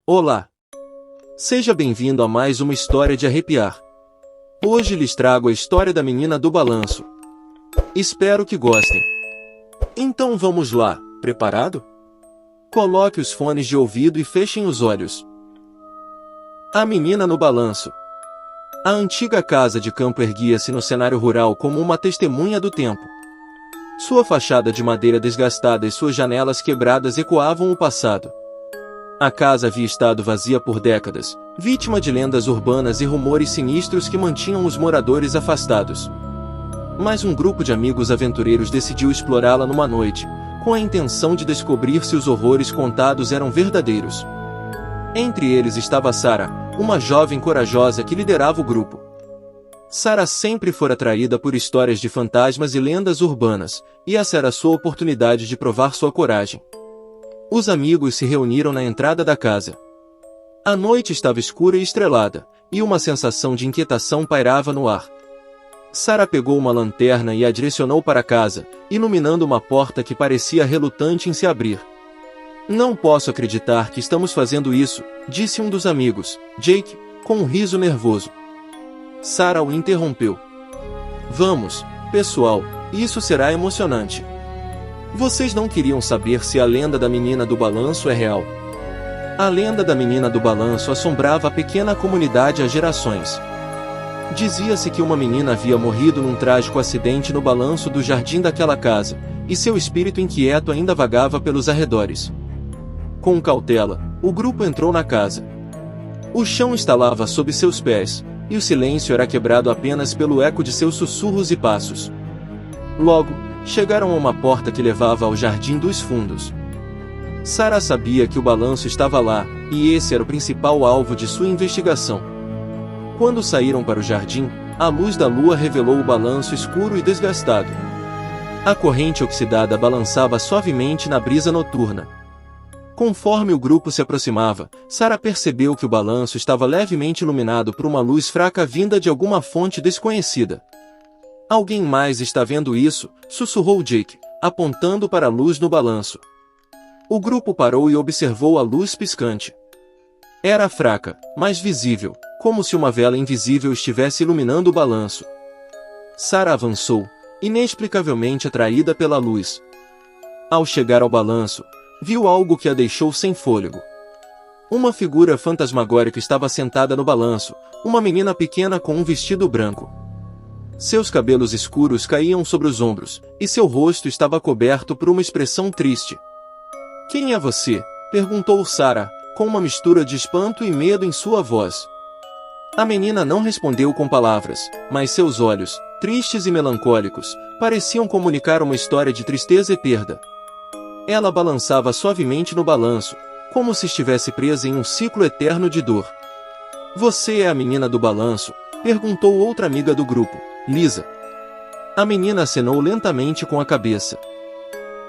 Olá! Seja bem-vindo a mais uma história de arrepiar. Hoje lhes trago a história da menina do balanço. Espero que gostem. Então vamos lá, preparado? Coloque os fones de ouvido e fechem os olhos. A menina no balanço. A antiga casa de campo erguia-se no cenário rural como uma testemunha do tempo. Sua fachada de madeira desgastada e suas janelas quebradas ecoavam o passado. A casa havia estado vazia por décadas, vítima de lendas urbanas e rumores sinistros que mantinham os moradores afastados. Mas um grupo de amigos aventureiros decidiu explorá-la numa noite, com a intenção de descobrir se os horrores contados eram verdadeiros. Entre eles estava Sarah, uma jovem corajosa que liderava o grupo. Sarah sempre fora atraída por histórias de fantasmas e lendas urbanas, e essa era sua oportunidade de provar sua coragem. Os amigos se reuniram na entrada da casa. A noite estava escura e estrelada, e uma sensação de inquietação pairava no ar. Sarah pegou uma lanterna e a direcionou para a casa, iluminando uma porta que parecia relutante em se abrir. "Não posso acreditar que estamos fazendo isso", disse um dos amigos, Jake, com um riso nervoso. Sarah o interrompeu. "Vamos, pessoal, isso será emocionante. Vocês não queriam saber se a lenda da menina do balanço é real?" A lenda da menina do balanço assombrava a pequena comunidade há gerações. Dizia-se que uma menina havia morrido num trágico acidente no balanço do jardim daquela casa, e seu espírito inquieto ainda vagava pelos arredores. Com cautela, o grupo entrou na casa. O chão estalava sob seus pés, e o silêncio era quebrado apenas pelo eco de seus sussurros e passos. Logo, chegaram a uma porta que levava ao Jardim dos Fundos. Sarah sabia que o balanço estava lá, e esse era o principal alvo de sua investigação. Quando saíram para o jardim, a luz da lua revelou o balanço escuro e desgastado. A corrente oxidada balançava suavemente na brisa noturna. Conforme o grupo se aproximava, Sarah percebeu que o balanço estava levemente iluminado por uma luz fraca vinda de alguma fonte desconhecida. "Alguém mais está vendo isso?", sussurrou Jake, apontando para a luz no balanço. O grupo parou e observou a luz piscante. Era fraca, mas visível, como se uma vela invisível estivesse iluminando o balanço. Sarah avançou, inexplicavelmente atraída pela luz. Ao chegar ao balanço, viu algo que a deixou sem fôlego. Uma figura fantasmagórica estava sentada no balanço, uma menina pequena com um vestido branco. Seus cabelos escuros caíam sobre os ombros, e seu rosto estava coberto por uma expressão triste. "Quem é você?", perguntou Sarah, com uma mistura de espanto e medo em sua voz. A menina não respondeu com palavras, mas seus olhos, tristes e melancólicos, pareciam comunicar uma história de tristeza e perda. Ela balançava suavemente no balanço, como se estivesse presa em um ciclo eterno de dor. "Você é a menina do balanço?", perguntou outra amiga do grupo, Lisa. A menina acenou lentamente com a cabeça.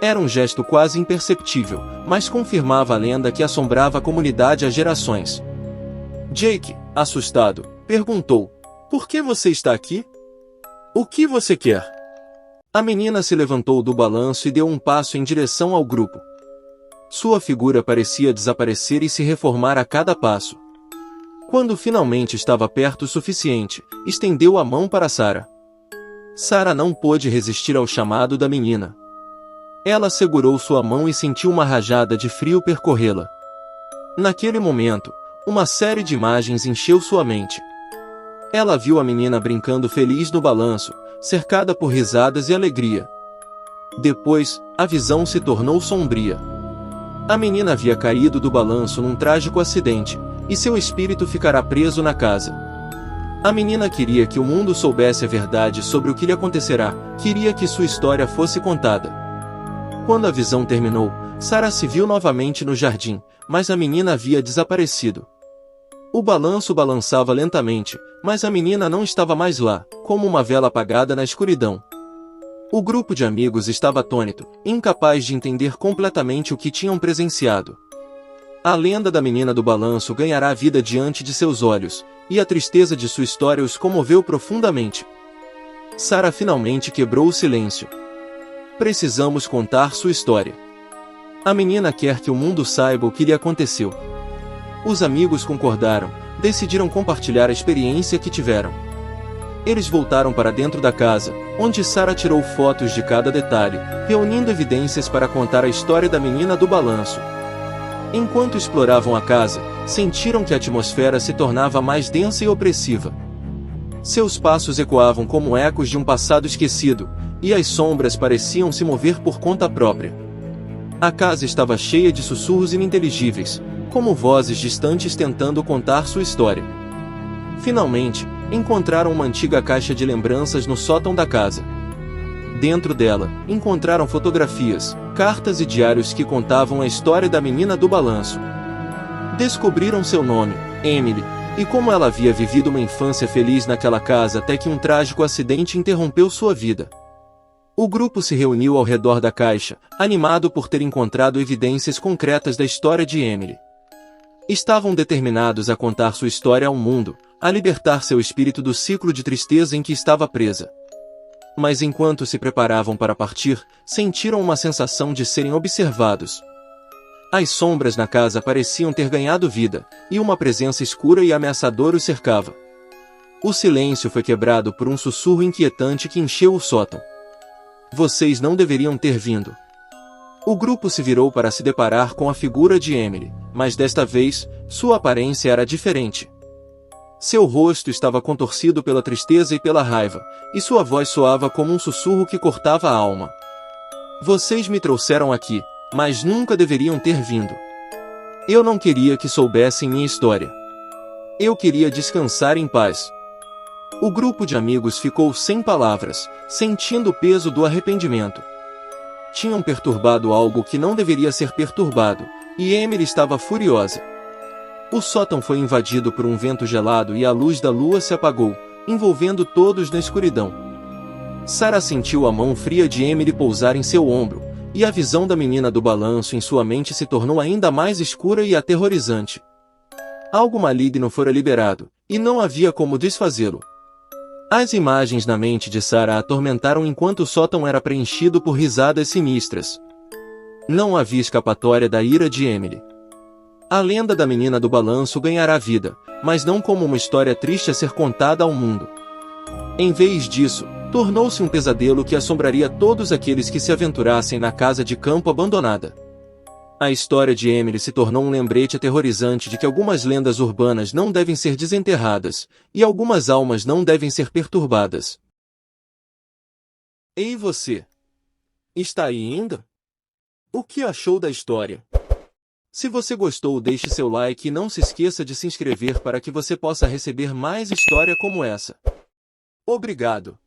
Era um gesto quase imperceptível, mas confirmava a lenda que assombrava a comunidade há gerações. Jake, assustado, perguntou: "Por que você está aqui? O que você quer?" A menina se levantou do balanço e deu um passo em direção ao grupo. Sua figura parecia desaparecer e se reformar a cada passo. Quando finalmente estava perto o suficiente, estendeu a mão para Sarah. Sarah não pôde resistir ao chamado da menina. Ela segurou sua mão e sentiu uma rajada de frio percorrê-la. Naquele momento, uma série de imagens encheu sua mente. Ela viu a menina brincando feliz no balanço, cercada por risadas e alegria. Depois, a visão se tornou sombria. A menina havia caído do balanço num trágico acidente, e seu espírito ficará preso na casa. A menina queria que o mundo soubesse a verdade sobre o que lhe acontecerá, queria que sua história fosse contada. Quando a visão terminou, Sarah se viu novamente no jardim, mas a menina havia desaparecido. O balanço balançava lentamente, mas a menina não estava mais lá, como uma vela apagada na escuridão. O grupo de amigos estava atônito, incapaz de entender completamente o que tinham presenciado. A lenda da menina do balanço ganhará vida diante de seus olhos, e a tristeza de sua história os comoveu profundamente. Sarah finalmente quebrou o silêncio. "Precisamos contar sua história. A menina quer que o mundo saiba o que lhe aconteceu." Os amigos concordaram, decidiram compartilhar a experiência que tiveram. Eles voltaram para dentro da casa, onde Sarah tirou fotos de cada detalhe, reunindo evidências para contar a história da menina do balanço. Enquanto exploravam a casa, sentiram que a atmosfera se tornava mais densa e opressiva. Seus passos ecoavam como ecos de um passado esquecido, e as sombras pareciam se mover por conta própria. A casa estava cheia de sussurros ininteligíveis, como vozes distantes tentando contar sua história. Finalmente, encontraram uma antiga caixa de lembranças no sótão da casa. Dentro dela, encontraram fotografias, cartas e diários que contavam a história da menina do balanço. Descobriram seu nome, Emily, e como ela havia vivido uma infância feliz naquela casa até que um trágico acidente interrompeu sua vida. O grupo se reuniu ao redor da caixa, animado por ter encontrado evidências concretas da história de Emily. Estavam determinados a contar sua história ao mundo, a libertar seu espírito do ciclo de tristeza em que estava presa. Mas enquanto se preparavam para partir, sentiram uma sensação de serem observados. As sombras na casa pareciam ter ganhado vida, e uma presença escura e ameaçadora os cercava. O silêncio foi quebrado por um sussurro inquietante que encheu o sótão. Vocês não deveriam ter vindo. O grupo se virou para se deparar com a figura de Emily, mas desta vez, sua aparência era diferente. Seu rosto estava contorcido pela tristeza e pela raiva, e sua voz soava como um sussurro que cortava a alma. Vocês me trouxeram aqui, mas nunca deveriam ter vindo. Eu não queria que soubessem minha história. Eu queria descansar em paz. O grupo de amigos ficou sem palavras, sentindo o peso do arrependimento. Tinham perturbado algo que não deveria ser perturbado, e Emily estava furiosa. O sótão foi invadido por um vento gelado e a luz da lua se apagou, envolvendo todos na escuridão. Sarah sentiu a mão fria de Emily pousar em seu ombro, e a visão da menina do balanço em sua mente se tornou ainda mais escura e aterrorizante. Algo maligno fora liberado, e não havia como desfazê-lo. As imagens na mente de Sarah a atormentaram enquanto o sótão era preenchido por risadas sinistras. Não havia escapatória da ira de Emily. A lenda da menina do balanço ganhará vida, mas não como uma história triste a ser contada ao mundo. Em vez disso, tornou-se um pesadelo que assombraria todos aqueles que se aventurassem na casa de campo abandonada. A história de Emily se tornou um lembrete aterrorizante de que algumas lendas urbanas não devem ser desenterradas, e algumas almas não devem ser perturbadas. Ei você! Está aí ainda? O que achou da história? Se você gostou, deixe seu like e não se esqueça de se inscrever para que você possa receber mais história como essa. Obrigado!